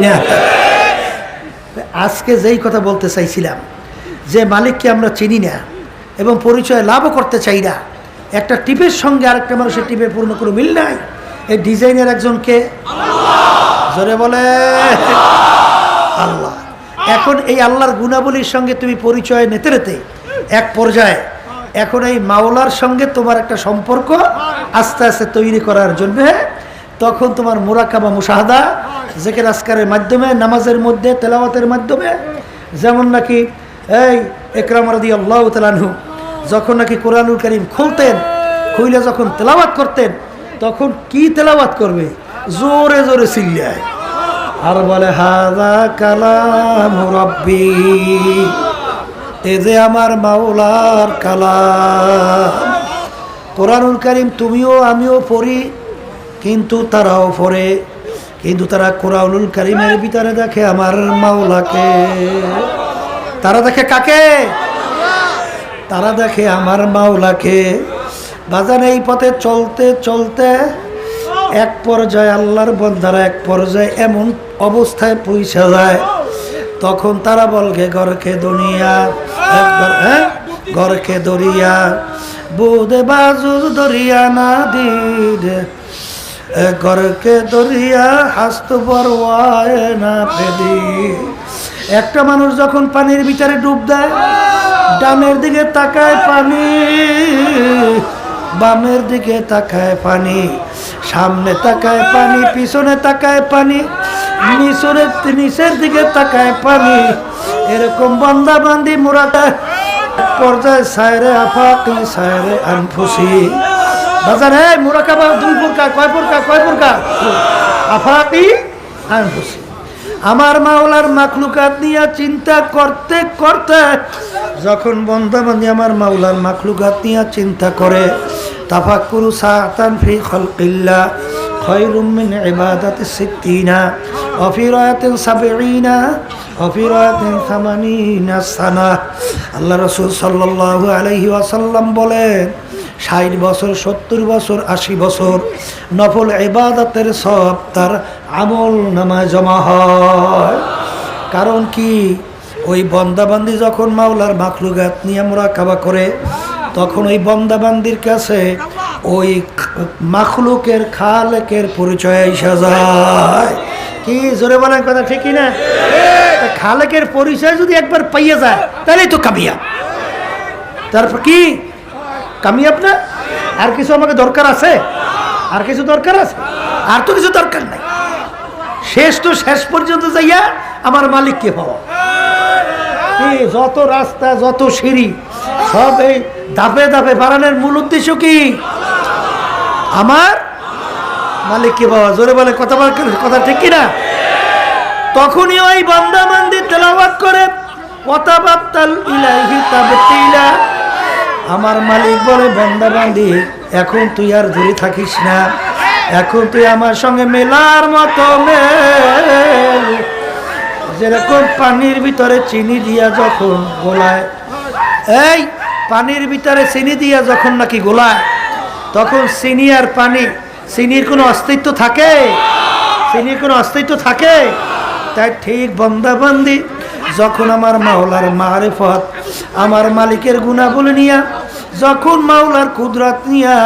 না। আজকে যেই কথা বলতে চাইছিলাম যে মালিককে আমরা চিনি না এবং পরিচয় লাভও করতে চাই না, একটা টিপের সঙ্গে আরেকটা মানুষের টিপের পূর্ণ কোনো মিল নাই। এই ডিজাইনের একজনকে জোরে বলে আল্লাহ। এখন এই আল্লাহর গুণাবলীর সঙ্গে তুমি পরিচয় নিতে নিতে এক পর্যায়ে এখন এই মাওলার সঙ্গে তোমার একটা সম্পর্ক আস্তে আস্তে তৈরি করার জন্য তখন তোমার মুরাকাবা মুশাহাদা জিকির আজকারের মাধ্যমে, নামাজের মধ্যে তেলাওয়াতের মাধ্যমে, যেমন নাকি এই ইকরাম রাদিয়াল্লাহু তাআলা আনহু যখন নাকি কোরআনুল কারীম খুলতেন, খুইলে যখন তেলাওয়াত করতেন তখন কি তেলাওয়াত করবে, জোরে জোরে চিল্লায় আর বলে হাযা কালামু রাব্বি, এ যে আমার মাওলার কালাম। কোরআনুল কারীম তুমিও আমিও পড়ি, কিন্তু তারাও পড়ে, কিন্তু তারা কোরআনুল কারীমের ভিতরে দেখে আমার মাওলাকে। তারা দেখে কাকে? তারা দেখে আমার মাওলাকে। বাজান এই পথে চলতে চলতে এক পর্যায়ে আল্লাহর বান্দারা এক পর্যায়ে এমন অবস্থায় পৌঁছে যায় তখন তারা বলকে ঘরকে দুনিয়া একবার ঘরকে দরিয়া বুদে বাজু দরিয়া না দিদে ঘরকে দরিয়া হাস্ত বরওয়ায় না ফেদি। একটা মানুষ যখন পানির ভিতরে ডুব দেয়, ডানের দিকে তাকায় পানি, বামের দিকে তাকায় পানি, সামনে তাকায় পানি, পিছনে তাকায় পানি, নিচের দিকে তাকায় পানি। এরকম বান্দা বান্দি মুরাকা পর্যায়ে সায়রে আফাকি সায়রে আনফুসি। বাজারে মুরাকাবা দুই প্রকার, কয় প্রকার? আফাকি আনফুসি। আমার মাওলার মাখলুকাত নিয়ে চিন্তা করতে করতে যখন বান্দা বান্দি আমার মাওলার মাখলুকাত নিয়ে চিন্তা করে, তাফাক্কুরু সাআতান ফি খালকিল্লাহ খায়রুম মিন ইবাদাতি সিত্তিনা ওয়া ফি রায়াতিন সাবঈনা ওয়া ফি রায়াতিন সামানিনা সানা। আল্লাহ রাসূল সাল্লাল্লাহু আলাইহি ওয়াসাল্লাম বলেন 60 বছর, 70 বছর, 80 বছর নফল ইবাদতের সব তার আমল নামায় জমা হয়। কারণ কি? ওই বান্দাবান্দি যখন মাওলার মাখলুকাত নিয়ে মুরাকাবা করে তখন ওই বান্দাবান্দির কাছে ওই মাখলুকের খালেকের পরিচয় এসে যায়। কি জোরে বলেন কথা ঠিক কি না? খালেকের পরিচয় যদি একবার পাইয়ে যায় তাহলেই তো কামিয়াব। তারপর কি কামিয়াব না? আর কিছু আমাকে দরকার আছে? আর কিছু দরকার আছে? আর তো কিছু দরকার নাই। শেষ পর্যন্ত যাইয়া আমার মালিককে পাওয়া। যত রাস্তা, যত সিঁড়ি, সব এই ধাপে ধাপে বাড়ানোর মূল উদ্দেশ্য কি? আমার মালিককে পাওয়া। জোরে বলে কথা ঠিক কিনা? তখনই ওই বান্দা বান্দি তেলাওয়াত করে ওয়াতাবাত্তাল ইলাইহি তাবতিলা। আমার মালিক বলে বান্দা বান্দি এখন তুই আর দূরে থাকিস না, এখন তুই আমার সঙ্গে মেলার মতো মেল। যেরকম পানির ভিতরে চিনি দিয়া যখন গোলায়, এই পানির ভিতরে চিনি দিয়া যখন নাকি গোলায় তখন চিনি আর পানি, চিনির কোনো অস্তিত্ব থাকে? চিনির কোনো অস্তিত্ব থাকে? তাই ঠিক বান্দা বান্দি যখন আমার মাওলার মারিফত, আমার মালিকের গুণাবলী নিয়া, যখন মাওলার কুদরত নিয়া,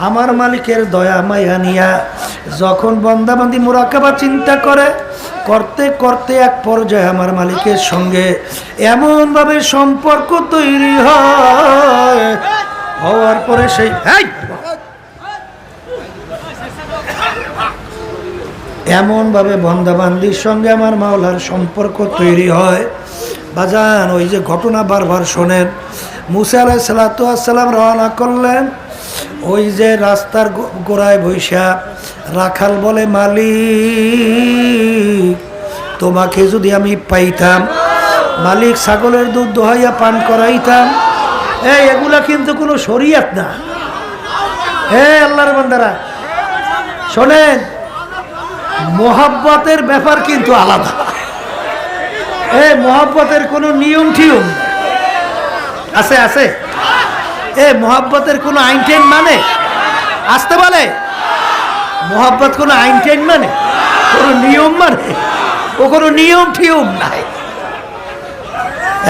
আমার মালিকের দয়া মায়া নিয়া যখন বান্দা বান্দি মুরাকাবা চিন্তা করে, করতে করতে এক পর্যায়ে আমার মালিকের সঙ্গে এমনভাবে সম্পর্ক তৈরি হয়, হওয়ার পরে সেই এমনভাবে বান্দাবান্দির সঙ্গে আমার মাওলার সম্পর্ক তৈরি হয়। বাজান ওই যে ঘটনা বারবার শোনেন, মুসা আলাইহিস সালাতু ওয়াস সালাম রওনা করলেন, ওই যে রাস্তার গোড়ায় বৈশা রাখাল বলে, মালিক তোমাকে যদি আমি পাইতাম, মালিক ছাগলের দুধ দোহাইয়া পান করাইতাম। এগুলা কিন্তু কোনো শরীয়ত না। আল্লাহর বান্দারা শোনেন, মোহাব্বতের ব্যাপার কিন্তু আলাদা। মোহাব্বতের কোনো নিয়ম টিয়ম আছে? মোহাব্বতের কোনো আইন টাইন মানে আসতে বলে? মোহাব্বত কোনো আইন টাইন মানে, কোনো নিয়ম মানে? ও কোনো নিয়ম টিয়ম নাই।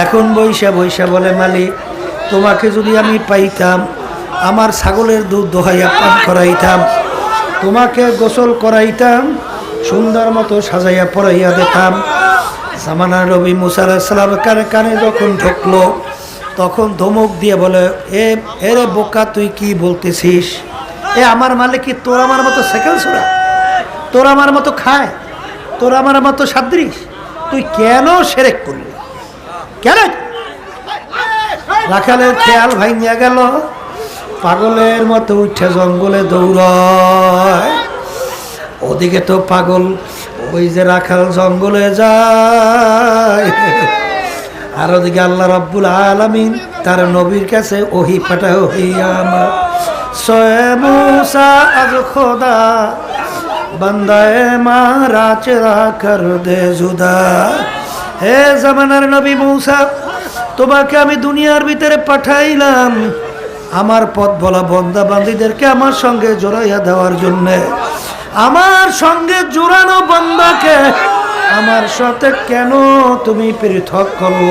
এখন বৈশা বৈশা বলে, মালিক তোমাকে যদি আমি পাইতাম, আমার ছাগলের দুধ দোহাইয়া পান করাইতাম, তোমাকে গোসল করাইতাম, সুন্দর মতো সাজাইয়া পড়াইয়া দিতাম। জামানার নবী মুসা আলাইহিস সালামের কানে কানে যখন ঢুকলো, তখন ধমক দিয়ে বলে, এরে বোকা তুই কি বলতেছিস? আমার মালিক কি তোর আমার মতো সাইকেল ছোড়া? তোর আমার মতো খায়? তোর আমার মতো সাদৃশ? তুই কেন শিরক করলি? কেন? রাখালের খেয়াল ভাঙিয়া গেল, পাগলের মতো উঠে জঙ্গলে দৌড়ায়। ওদিকে তো পাগল ওই যে রাখাল জঙ্গলে যায়, আর ওদিকে আল্লাহ রাব্বুল আলামিন তার নবীর কাছে ওহি পাঠাও, হইয়া আমার সোয়ে মুসা আজ খোদা বান্দায়ে মারা চেরা কর দে জুদা। হে জামানার নবী মুসা, তোমাকে আমি দুনিয়ার ভিতরে পাঠাইলাম আমার পথ বলা বন্দা বান্দীদেরকে আমার সঙ্গে জড়াইয়া দেওয়ার জন্যে। আমার সঙ্গে জোড়ানো বান্দাকে আমার সাথে কেন তুমি পৃথক করল?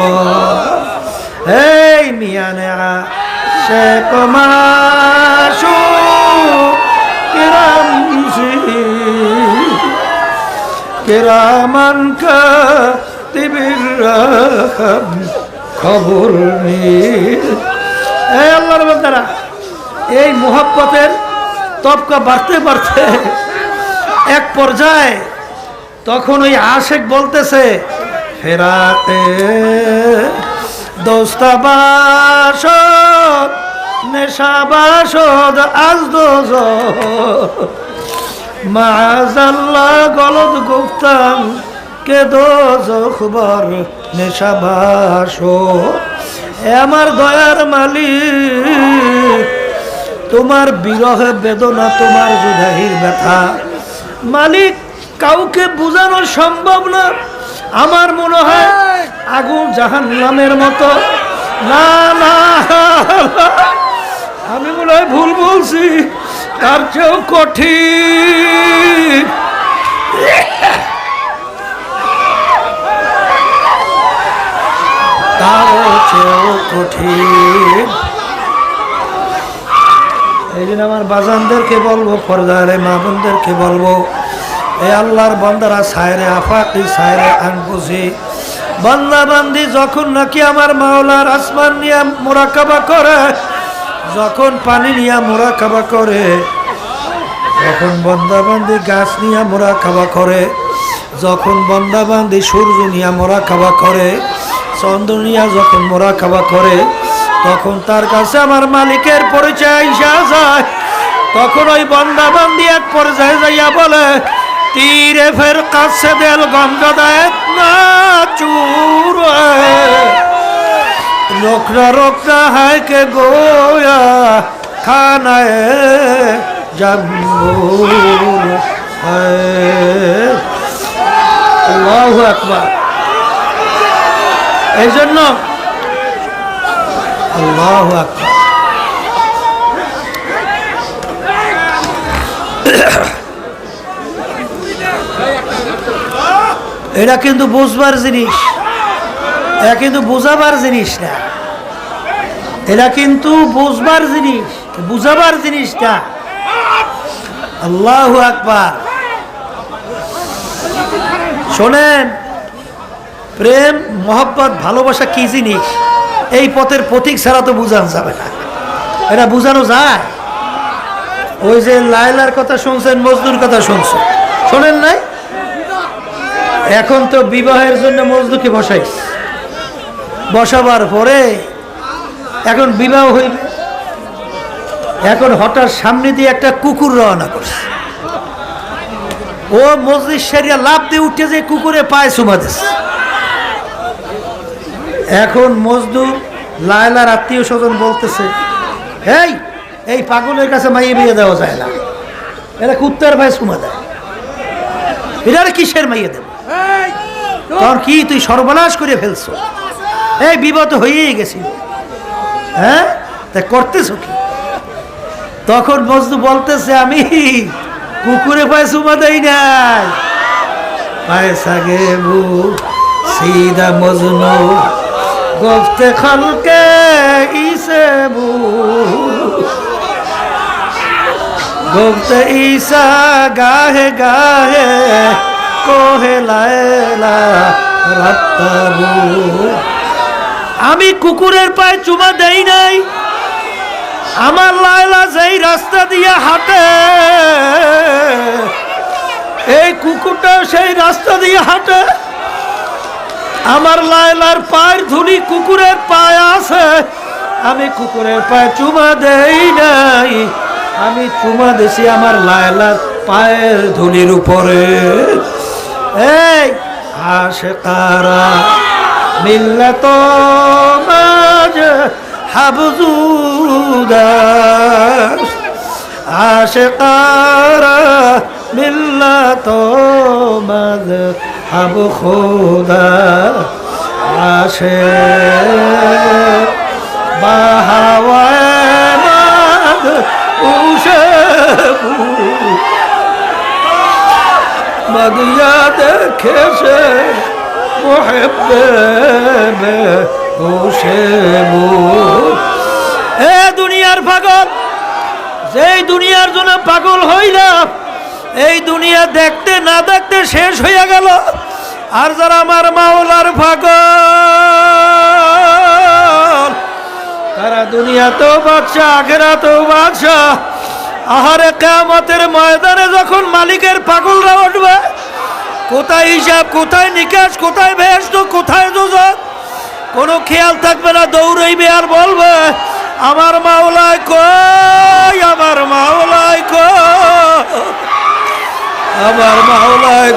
এই মিয়ানে সে কমাশু কিরাম কিরামান কাতিবির খবর নেই। এই আল্লাহর বান্দারা, এই মুহাব্বতের তবকা বাড়তে বাড়তে এক পর্যায়ে তখন ওই আশেক বলতেছে, ফেরাতে দোস্তাবাসদ নেশাবাসদ আজ দোজ মাআযাল্লাহ গলদ গুফতাম কে দোজ খবর নেশাবাসদ। আমার দয়ার মালিক, তোমার বিরহে বেদনা, তোমার জুদাহির ব্যথা মালিক কাউকে বোঝানো সম্ভব না। আমার মনে হয় আগুন জাহান্নামের মতো। না না, আমি মনে হয় ভুল বলছি, তার চেয়েও কঠিন। তার চেয়েও কঠিন। এই জন্য আমার বাজানদেরকে বলবো, পর্দারে মা বোনদেরকে বলবো, এ আল্লাহর বান্দারা সায়রে আফাকি সায়রে আনফুসি বান্দা বান্দি যখন নাকি আমার মাওলার আসমান নিয়ে মুরাকাবা করে, যখন পানি নিয়ে মুরাকাবা করে, যখন বান্দা বান্দি গাছ নিয়ে মুরাকাবা করে, যখন বান্দা বান্দি সূর্য নিয়ে মুরাকাবা করে, চন্দ্র নিয়ে যখন মুরাকাবা করে, তখন তার কাছে আমার মালিকের পরিচয় আইসা যায়। তখন ওই বান্দা বান্দি এক পর্যায়ে যাইয়া বলে, तीरे फिर कसे दिल गमजदा इतना चूर रोकना रोकना है कि गोया खाना जम्बूर है। अल्लाहु अकबर। এই জন্য আল্লাহু আকবার। এটা কিন্তু বুঝবার জিনিস, এটা কিন্তু বুঝাবার জিনিস না, এটা কিন্তু বুঝবার জিনিস, বুঝাবার জিনিস না। আল্লাহু আকবার। শোনেন, প্রেম মোহব্বত ভালোবাসা কি জিনিস এই পথের প্রতীক ছাড়া তো বোঝানো যাবে না। এটা বোঝানো যায়? ওই যে লায়লার কথা শুনছেন, মজনুর কথা শুনছেন, শোনেন নাই? এখন তো বিবাহের জন্য মজনুকে বসাইস, বসাবার পরে এখন বিবাহ হইবে, এখন হঠাৎ সামনে দিয়ে একটা কুকুর রওনা করছে, ও মজলিস সেরিয়া লাভ দিয়ে উঠে যে কুকুরে পায়ে চুমা দিচ্ছে। এখন মজদুর লায়লার আত্মীয় স্বজন বলতেছে, এই পাগলের কাছে মাইয়ে বিয়ে দেওয়া যায় না, এরা কুত্তার ভাই চুমা দেয়, এটার কিসের মাইয়ে দেব? তোর কি তুই সর্বনাশ করে ফেলছো? এই বিপদ হয়েই গেছিল, হ্যাঁ, তা করতেছ কি? তখন মজদু বলতেছে, আমি কুকুরে পায়ে চুমা দেই নাই, पैसा गेबू सीधा मजनू गुफ्ते खलके इसे बू गुफ्ते ईसा गाहे गाहे कोहे लायला रत्ताबू আমি কুকুরের পায়ে চুমা দেই নাই আমার লায়লা যেই রাস্তা দিয়ে হাঁটে এই কুকুরটা সেই রাস্তা দিয়ে হাঁটে আমার লায়লার পায়ের ধুলি কুকুরের পায়ে আছে আমি কুকুরের পায়ে চুমা দেই নাই আমি চুমা দিছি আমার লায়লার পায়ের ধুলির উপরে এই আশিকারা মিল্লাত মাঝ হাবজুদা আশিকারা মিল্লাত মাঝ হাব খুদা আশিক বাহাওয়ায়ে মাঝ উশবু মদিয়া দেখেছে দুনিয়ার পাগল যেই দুনিয়ার জন্য পাগল হইলাম এই দুনিয়া দেখতে না দেখতে শেষ হইয়া গেল আর যারা আমার মাওলার পাগল তারা দুনিয়াতেও বাদশা আখিরাতেও বাদশা আহারে কিয়ামতের ময়দানে যখন মালিকের পাগলরা উঠবে কোথায় হিসাব কোথায় নিকাশ কোথায় বেহেশত কোথায় দোজখ কোনো খেয়াল থাকবে না দৌড়াইবে আর বলবে আমার মাওলায় কই আমার মাওলায় কই আমার মাওলায়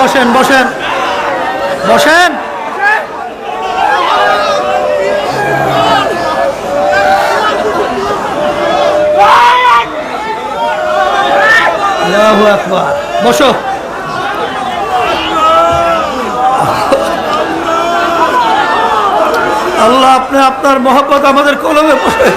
বসেন বসেন বসেন আল্লাহু আকবার বসো আল্লাহ আপনি আপনার মহব্বত আমাদের কলমে বসে